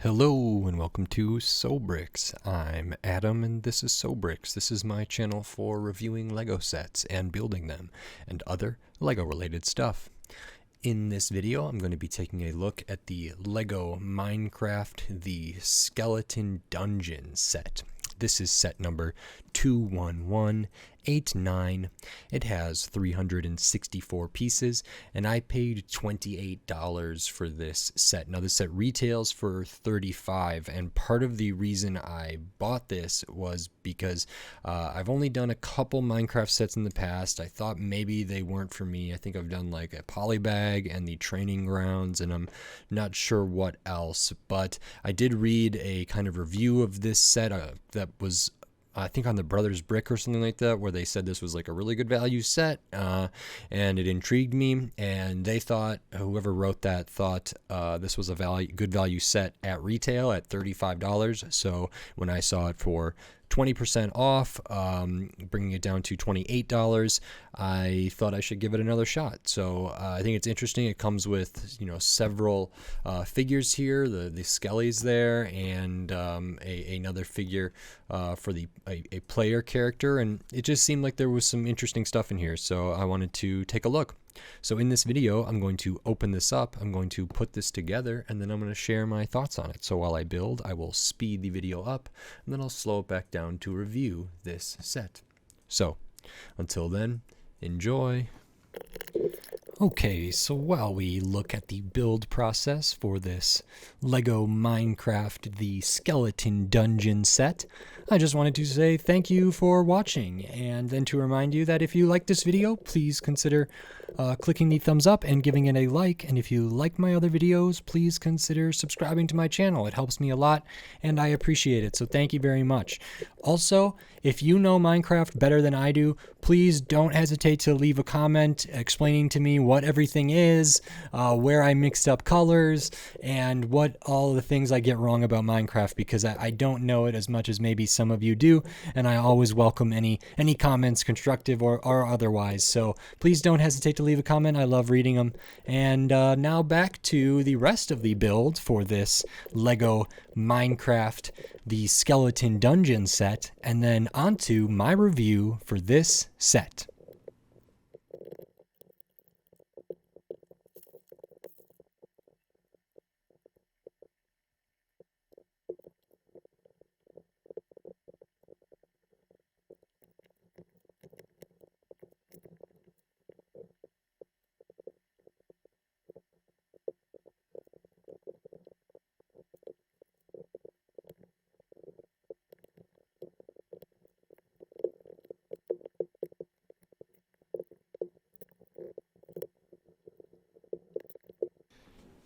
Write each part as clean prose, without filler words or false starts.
Hello and welcome to Sobrix. I'm Adam and this is Sobrix. This is my channel for reviewing Lego sets and building them and other Lego related stuff. In this video, I'm going to be taking a look at the Lego Minecraft The Skeleton Dungeon set. This is set number 21189. It has 364 pieces, and I paid $28 for this set. Now, this set retails for $35, and part of the reason I bought this was because I've only done a couple Minecraft sets in the past. I thought maybe they weren't for me. I think I've done like a polybag and the training grounds, and I'm not sure what else, but I did read a kind of review of this set that was I think on the Brothers Brick or something like that, where they said this was like a really good value set, and it intrigued me. And they thought, whoever wrote that thought this was a good value set at retail at $35. So when I saw it for 20% off, bringing it down to $28, I thought I should give it another shot. So I think it's interesting. It comes with several figures here. The Skellies there, and another figure for a player character, and it just seemed like there was some interesting stuff in here. So I wanted to take a look. So in this video, I'm going to open this up, I'm going to put this together, and then I'm going to share my thoughts on it. So while I build, I will speed the video up, and then I'll slow it back down to review this set. So until then, enjoy. Okay, so while we look at the build process for this Lego Minecraft The Skeleton Dungeon set, I just wanted to say thank you for watching, and then to remind you that if you like this video, please consider clicking the thumbs up and giving it a like, and if you like my other videos, please consider subscribing to my channel. It helps me a lot, and I appreciate it, so thank you very much. Also, if you know Minecraft better than I do, please don't hesitate to leave a comment explaining to me what everything is, where I mixed up colors, and what all the things I get wrong about Minecraft, because I don't know it as much as maybe some of you do, and I always welcome any comments, constructive or otherwise. So please don't hesitate to leave a comment. I love reading them. And now back to the rest of the build for this Lego Minecraft The Skeleton Dungeon set, and then onto my review for this set.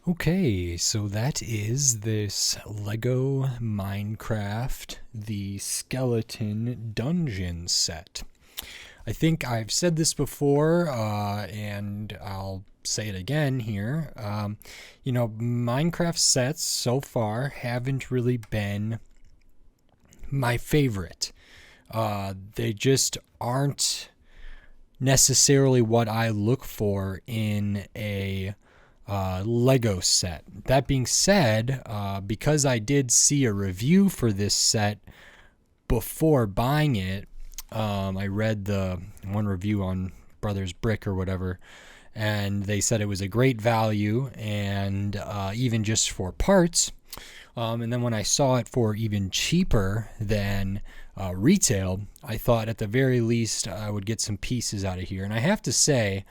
Okay, so that is this Lego Minecraft The Skeleton Dungeon set. I think I've said this before, and I'll say it again here. Minecraft sets so far haven't really been my favorite. They just aren't necessarily what I look for in a Lego set. That being said, because I did see a review for this set before buying it, I read the one review on Brothers Brick or whatever, and they said it was a great value, and even just for parts. And then when I saw it for even cheaper than retail, I thought at the very least I would get some pieces out of here. And I have to say,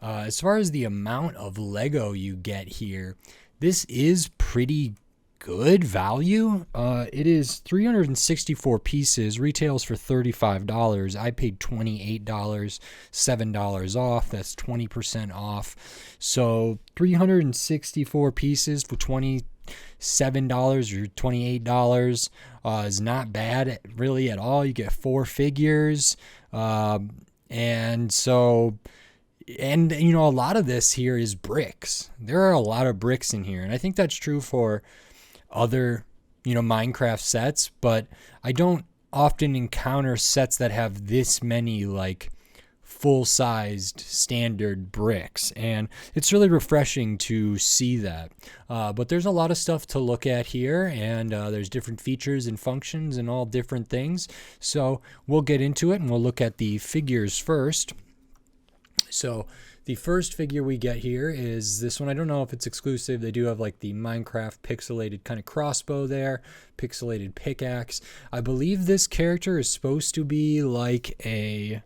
as far as the amount of Lego you get here, this is pretty good value. It is 364 pieces, retails for $35. I paid $28, $7 off. That's 20% off. So 364 pieces for $27 or $28 is not bad really at all. You get 4 figures. And so... And, a lot of this here is bricks. There are a lot of bricks in here. And I think that's true for other, Minecraft sets. But I don't often encounter sets that have this many, like, full-sized standard bricks, and it's really refreshing to see that. But there's a lot of stuff to look at here, and there's different features and functions and all different things. So we'll get into it, and we'll look at the figures first. So the first figure we get here is this one. I don't know if it's exclusive. They do have like the Minecraft pixelated kind of crossbow there, pixelated pickaxe. I believe this character is supposed to be like a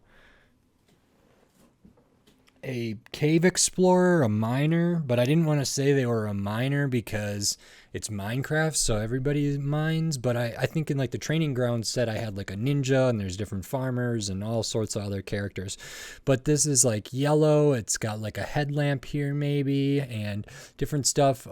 cave explorer, a miner, but I didn't want to say they were a miner because it's Minecraft, so everybody mines. But I think in like the training ground set, I had like a ninja, and there's different farmers and all sorts of other characters. But this is like yellow. It's got like a headlamp here maybe, and different stuff.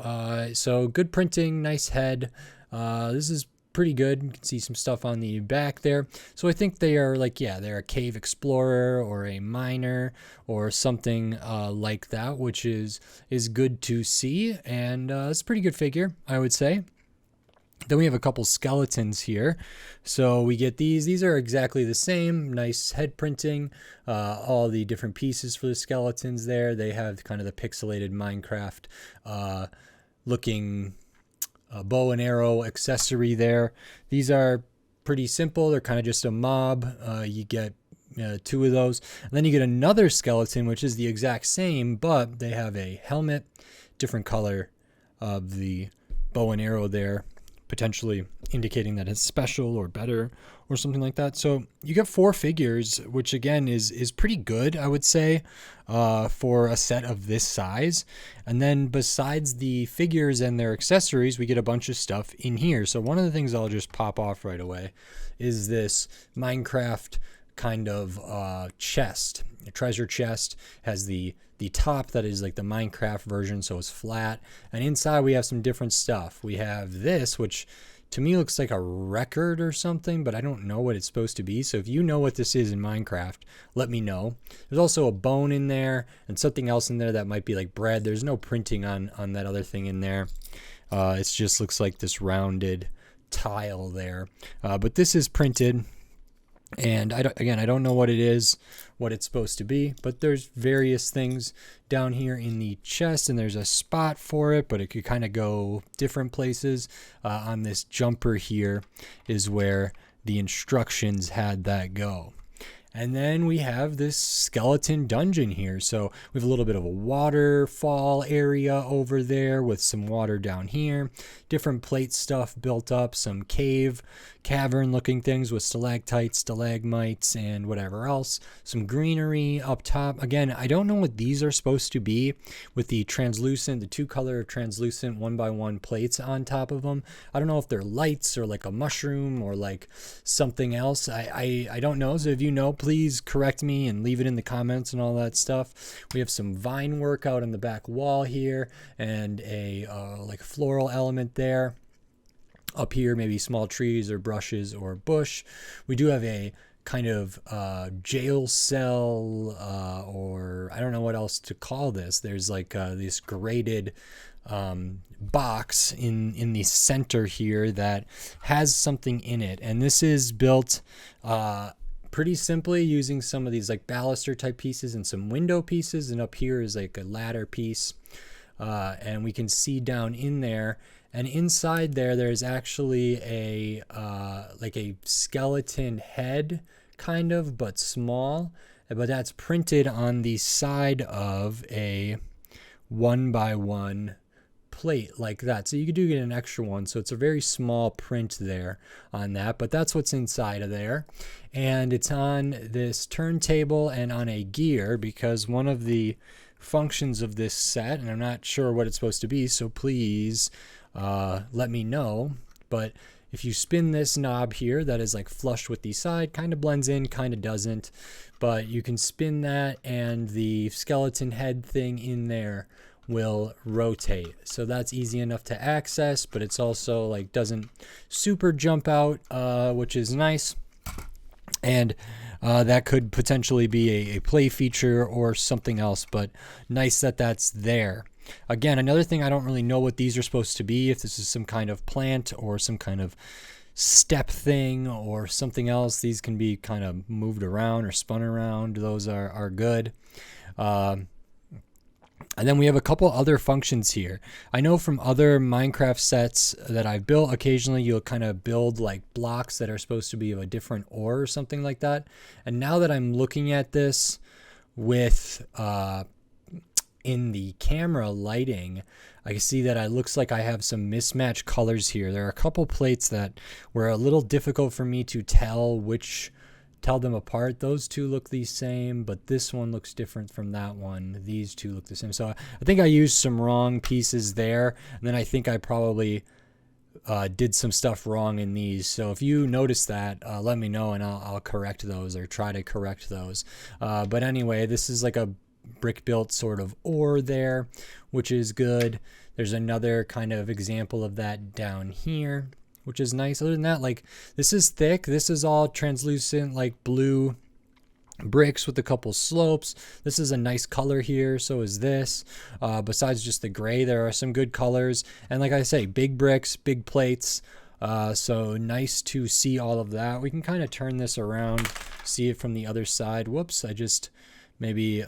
So good printing, nice head. This is pretty good. You can see some stuff on the back there. So I think they are like, yeah, they're a cave explorer or a miner or something like that, which is good to see. And it's a pretty good figure, I would say. Then we have a couple skeletons here. So we get these. These are exactly the same. Nice head printing. All the different pieces for the skeletons there. They have kind of the pixelated Minecraft looking bow and arrow accessory there. These are pretty simple. They're kind of just a mob. You get 2 of those. And then you get another skeleton, which is the exact same, but they have a helmet, different color of the bow and arrow there, potentially indicating that it's special or better or something like that. So you get 4 figures, which again is pretty good, I would say, for a set of this size. And then besides the figures and their accessories, we get a bunch of stuff in here. So one of the things I'll just pop off right away is this Minecraft kind of chest. A treasure chest has the top that is like the Minecraft version, so it's flat, and inside we have some different stuff. We have this, which to me looks like a record or something, but I don't know what it's supposed to be. So if you know what this is in Minecraft, let me know. There's also a bone in there and something else in there that might be like bread. There's no printing on that other thing in there. It just looks like this rounded tile there, but this is printed. And I don't know what it is, what it's supposed to be, but there's various things down here in the chest, and there's a spot for it, but it could kind of go different places. On this jumper here is where the instructions had that go. And then we have this skeleton dungeon here. So we have a little bit of a waterfall area over there with some water down here. Different plate stuff built up, some cavern looking things with stalactites, stalagmites, and whatever else. Some greenery up top. Again, I don't know what these are supposed to be with the translucent, the 2-color translucent 1x1 plates on top of them. I don't know if they're lights or like a mushroom or like something else. I don't know. So if you know, please correct me and leave it in the comments and all that stuff. We have some vine work out on the back wall here and a like floral element there. Up here, maybe small trees or brushes or bush. We do have a kind of jail cell or I don't know what else to call this. There's like this grated box in the center here that has something in it, and this is built pretty simply using some of these like baluster type pieces and some window pieces, and up here is like a ladder piece, and we can see down in there, and inside there's actually a like a skeleton head kind of, but small, but that's printed on the side of a 1x1 plate like that. So you do get an extra one, so it's a very small print there on that, but that's what's inside of there. And it's on this turntable and on a gear, because one of the functions of this set, and I'm not sure what it's supposed to be, so please let me know, but if you spin this knob here that is like flush with the side, kind of blends in, kind of doesn't, but you can spin that and the skeleton head thing in there will rotate. So that's easy enough to access, but it's also like doesn't super jump out, which is nice. And that could potentially be a play feature or something else, but nice that that's there. Again, another thing, I don't really know what these are supposed to be, if this is some kind of plant or some kind of step thing or something else, these can be kind of moved around or spun around. Those are good. And then we have a couple other functions here. I know from other Minecraft sets that I've built, occasionally you'll kind of build like blocks that are supposed to be of a different ore or something like that. And now that I'm looking at this with in the camera lighting, I can see that it looks like I have some mismatched colors here. There are a couple plates that were a little difficult for me to tell them apart. Those two look the same, but this one looks different from that one. These two look the same. So I think I used some wrong pieces there, and then I think I probably did some stuff wrong in these. So if you notice that, let me know and I'll correct those or try to correct those. But anyway, this is like a brick built sort of ore there, which is good. There's another kind of example of that down here, which is nice. Other than that, like, this is thick. This is all translucent, like blue bricks with a couple slopes. This is a nice color here. So is this. Besides just the gray, there are some good colors. And like I say, big bricks, big plates. So nice to see all of that. We can kind of turn this around, see it from the other side. Whoops, I just maybe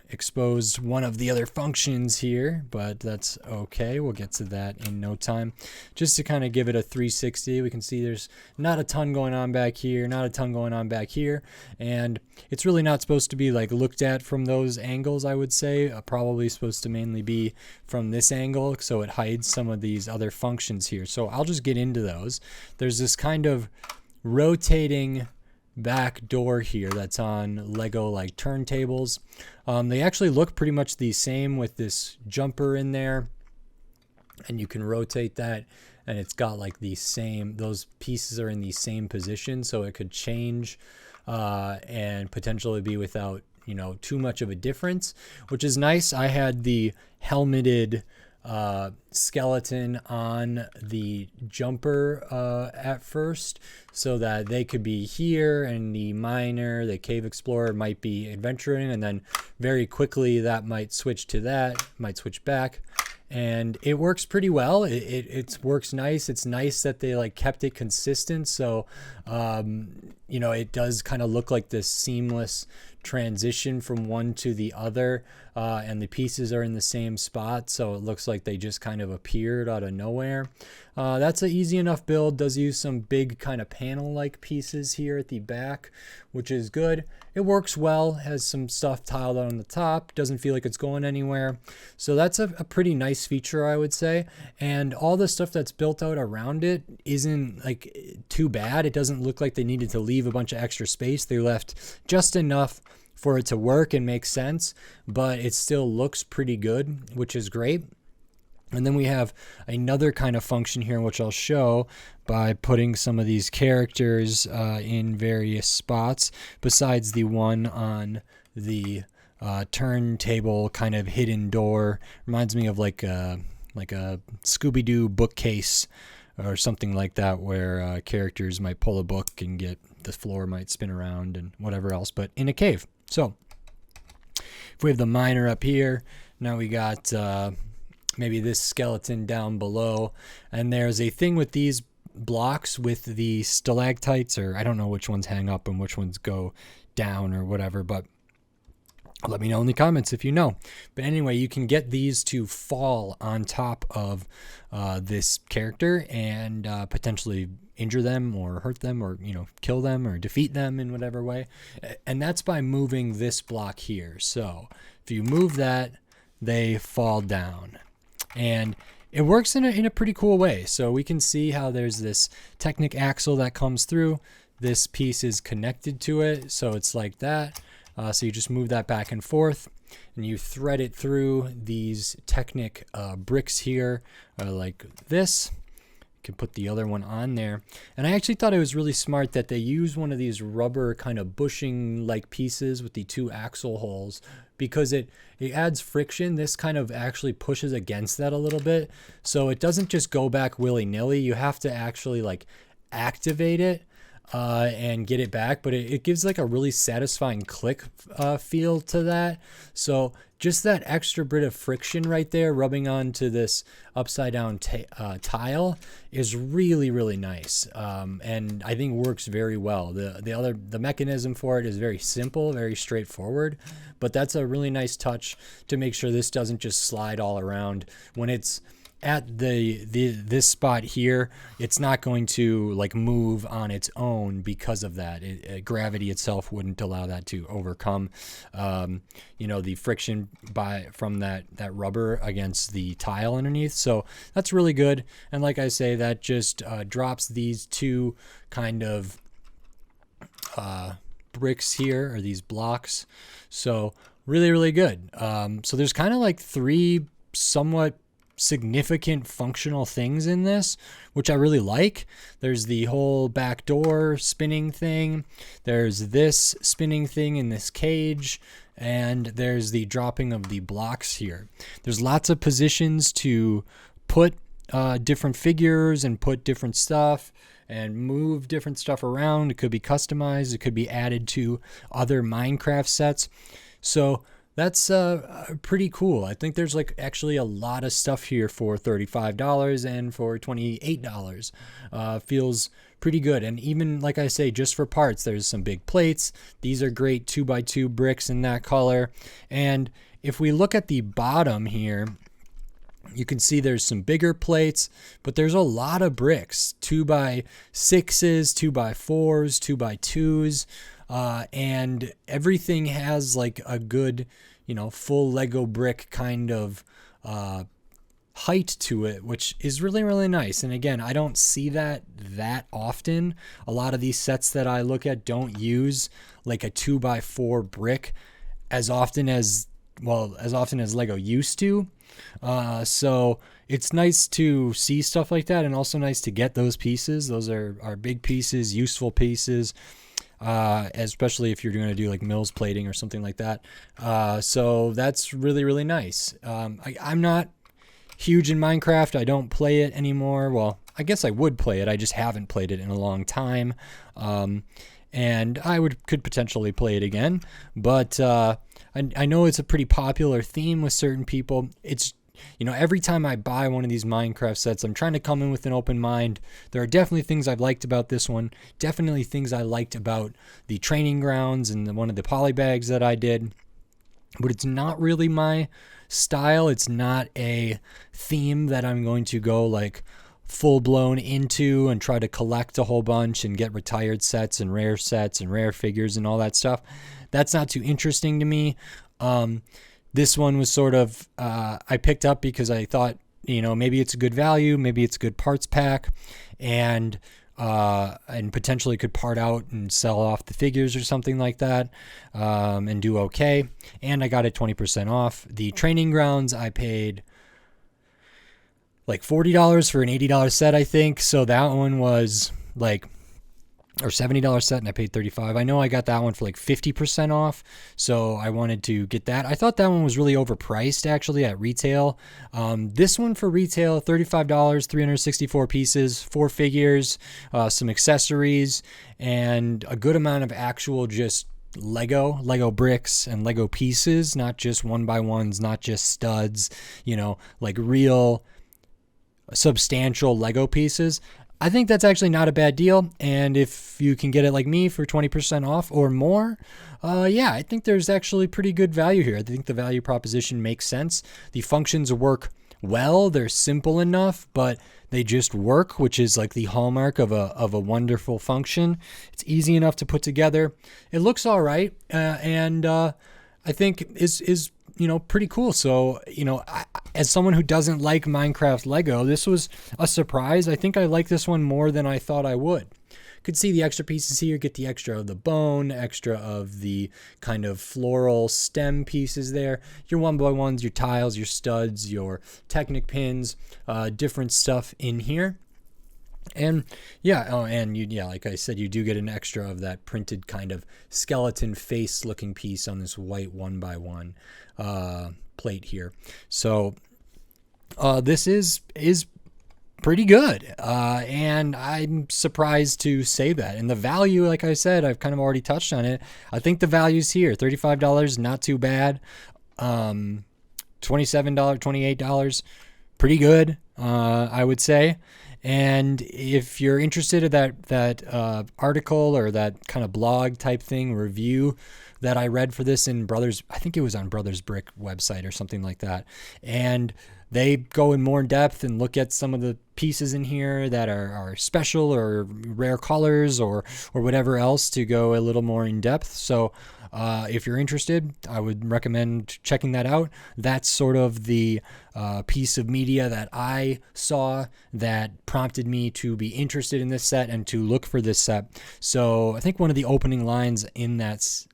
exposed one of the other functions here, but that's okay. We'll get to that in no time. Just to kind of give it a 360, we can see there's not a ton going on back here, not a ton going on back here, and it's really not supposed to be like looked at from those angles, I would say. Probably supposed to mainly be from this angle, so it hides some of these other functions here. So I'll just get into those. There's this kind of rotating back door here that's on Lego like turntables. They actually look pretty much the same with this jumper in there, and you can rotate that and it's got like the same, those pieces are in the same position, so it could change and potentially be without, you know, too much of a difference, which is nice. I had the helmeted skeleton on the jumper at first, so that they could be here, and the miner, the cave explorer might be adventuring, and then very quickly that might switch to that, might switch back, and it works pretty well. It works nice. It's nice that they like kept it consistent, so you know, it does kind of look like this seamless transition from one to the other, and the pieces are in the same spot, so it looks like they just kind of appeared out of nowhere. That's an easy enough build. Does use some big kind of panel like pieces here at the back, which is good. It works well, has some stuff tiled on the top, doesn't feel like it's going anywhere, so that's a pretty nice feature, I would say. And all the stuff that's built out around it isn't like too bad. It doesn't look like they needed to leave a bunch of extra space. They left just enough for it to work and make sense, but it still looks pretty good, which is great. And then we have another kind of function here, which I'll show by putting some of these characters in various spots, besides the one on the turntable kind of hidden door. Reminds me of like a Scooby-Doo bookcase or something like that, where characters might pull a book and get the floor might spin around and whatever else, but in a cave. So if we have the miner up here, now we got maybe this skeleton down below, and there's a thing with these blocks with the stalactites, or I don't know which ones hang up and which ones go down or whatever, but let me know in the comments if you know. But anyway, you can get these to fall on top of this character and potentially injure them or hurt them, or, you know, kill them or defeat them in whatever way. And that's by moving this block here. So if you move that, they fall down. And it works in a pretty cool way. So we can see how there's this Technic axle that comes through. This piece is connected to it, so it's like that. So you just move that back and forth, and you thread it through these Technic bricks here, like this. You can put the other one on there. And I actually thought it was really smart that they use one of these rubber kind of bushing like pieces with the two axle holes, because it adds friction. This kind of actually pushes against that a little bit, so it doesn't just go back willy-nilly. You have to actually like activate it and get it back, but it gives like a really satisfying click feel to that. So just that extra bit of friction right there rubbing onto this upside down tile is really, really nice, and I think works very well. The mechanism for it is very simple, very straightforward, but that's a really nice touch to make sure this doesn't just slide all around. When it's at this spot here, it's not going to like move on its own because of that. Gravity itself wouldn't allow that to overcome, the friction from that rubber against the tile underneath. So that's really good. And like I say, that just drops these two kind of bricks here, or these blocks. So really, really good. So there's kind of like three somewhat significant functional things in this, which I really like. There's the whole back door spinning thing, there's this spinning thing in this cage, and there's the dropping of the blocks here. There's lots of positions to put different figures and put different stuff and move different stuff around. It could be customized, it could be added to other Minecraft sets. So that's pretty cool. I think there's like actually a lot of stuff here for $35 and for $28. Feels pretty good. And even like I say, just for parts, there's some big plates. These are great 2x2 bricks in that color. And if we look at the bottom here, you can see there's some bigger plates, but there's a lot of bricks, 2x6s, 2x4s, 2x2s. And everything has like a good, full Lego brick kind of height to it, which is really, really nice. And again, I don't see that often. A lot of these sets that I look at don't use like a 2x4 brick as often as Lego used to. So it's nice to see stuff like that, and also nice to get those pieces. Those are big pieces, useful pieces. Especially if you're going to do like mills plating or something like that. So that's really, really nice. I'm not huge in Minecraft. I don't play it anymore. Well, I guess I would play it. I just haven't played it in a long time. And I could potentially play it again. But I know it's a pretty popular theme with certain people. It's every time I buy one of these Minecraft sets, I'm trying to come in with an open mind. There are definitely things I've liked about this one. Definitely things I liked about the training grounds and one of the polybags that I did. But it's not really my style. It's not a theme that I'm going to go like full blown into and try to collect a whole bunch and get retired sets and rare figures and all that stuff. That's not too interesting to me. This one was sort of, I picked up because I thought, maybe it's a good value, maybe it's a good parts pack, and potentially could part out and sell off the figures or something like that, and do okay. And I got it 20% off. The training grounds, I paid like $40 for an $80 set, I think. So that one was like, or $70 set, and I paid $35. I know I got that one for like 50% off, so I wanted to get that. I thought that one was really overpriced actually at retail. This one for retail, $35, 364 pieces, 4 figures, some accessories, and a good amount of actual just Lego bricks and Lego pieces, not just 1x1s, not just studs, like real substantial Lego pieces. I think that's actually not a bad deal, and if you can get it like me for 20% off or more, I think there's actually pretty good value here. I think the value proposition makes sense. The functions work well. They're simple enough, but they just work, which is like the hallmark of a wonderful function. It's easy enough to put together. It looks all right, and I think is pretty cool. So, as someone who doesn't like Minecraft Lego, this was a surprise. I think I like this one more than I thought I would. Could see the extra pieces here, get the extra of the bone, extra of the kind of floral stem pieces there. Your 1x1s, your tiles, your studs, your Technic pins, different stuff in here. And like I said, you do get an extra of that printed kind of skeleton face looking piece on this white 1x1 plate here. So this is pretty good. And I'm surprised to say that. And the value, like I said, I've kind of already touched on it. I think the value's here. $35, not too bad. $27, $28, pretty good, I would say. And if you're interested in that article or that kind of blog type thing, review that I read for this in I think it was on Brothers Brick website or something like that. And they go in more in depth and look at some of the pieces in here that are special or rare colors or whatever else to go a little more in depth. So if you're interested, I would recommend checking that out. That's sort of the piece of media that I saw that prompted me to be interested in this set and to look for this set. So I think one of the opening lines in that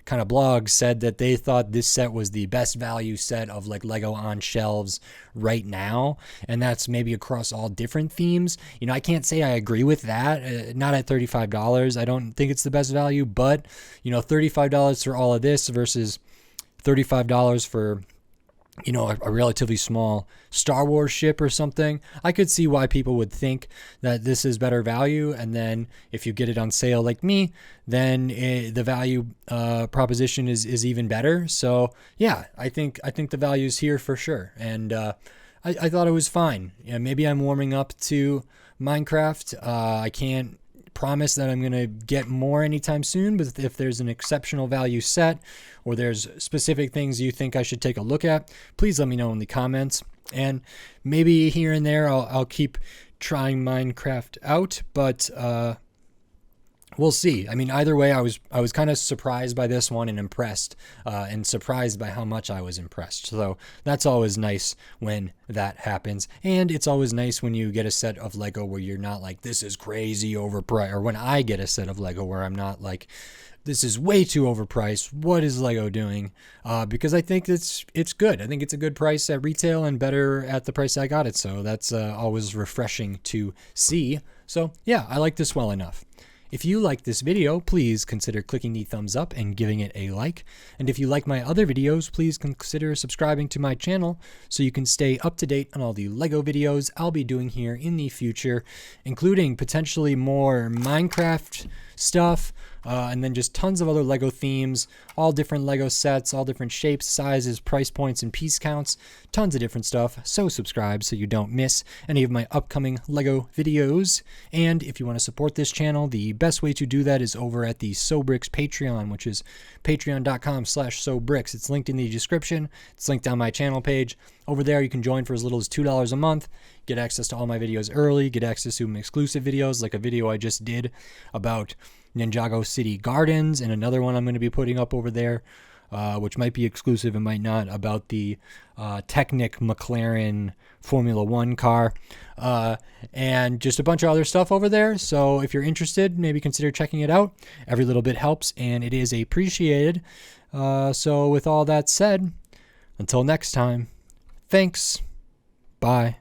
kind of blog said that they thought this set was the best value set of like Lego on shelves right now, and that's maybe across all different themes. You know, I can't say I agree with that. Not at $35. I don't think it's the best value, but you know, $35 for all of this versus $35 for, you know, a relatively small Star Wars ship or something, I could see why people would think that this is better value. And then if you get it on sale like me, then the value proposition is even better. So yeah, I think the value is here for sure. And I thought it was fine. Yeah, maybe I'm warming up to Minecraft. I can't promise that I'm going to get more anytime soon, but if there's an exceptional value set or there's specific things you think I should take a look at, please let me know in the comments. And maybe here and there I'll keep trying Minecraft out, but we'll see. I mean, either way, I was kind of surprised by this one and impressed, and surprised by how much I was impressed. So that's always nice when that happens. And it's always nice when you get a set of Lego where you're not like, this is crazy overpriced, or when I get a set of Lego where I'm not like, this is way too overpriced. What is Lego doing? Because I think it's good. I think it's a good price at retail and better at the price I got it. So that's always refreshing to see. So yeah, I like this well enough. If you like this video, please consider clicking the thumbs up and giving it a like. And if you like my other videos, please consider subscribing to my channel so you can stay up to date on all the Lego videos I'll be doing here in the future, including potentially more Minecraft stuff, and then just tons of other Lego themes, all different Lego sets, all different shapes, sizes, price points, and piece counts, tons of different stuff. So subscribe so you don't miss any of my upcoming Lego videos. And if you want to support this channel, the best way to do that is over at the SoBricks Patreon, which is patreon.com/SoBricks. It's linked in the description. It's linked on my channel page. Over there, you can join for as little as $2 a month, get access to all my videos early, get access to exclusive videos, like a video I just did about Ninjago City Gardens, and another one I'm going to be putting up over there, which might be exclusive and might not, about the Technic McLaren Formula One car, and just a bunch of other stuff over there. So if you're interested, maybe consider checking it out. Every little bit helps, and it is appreciated. So with all that said, until next time, thanks. Bye.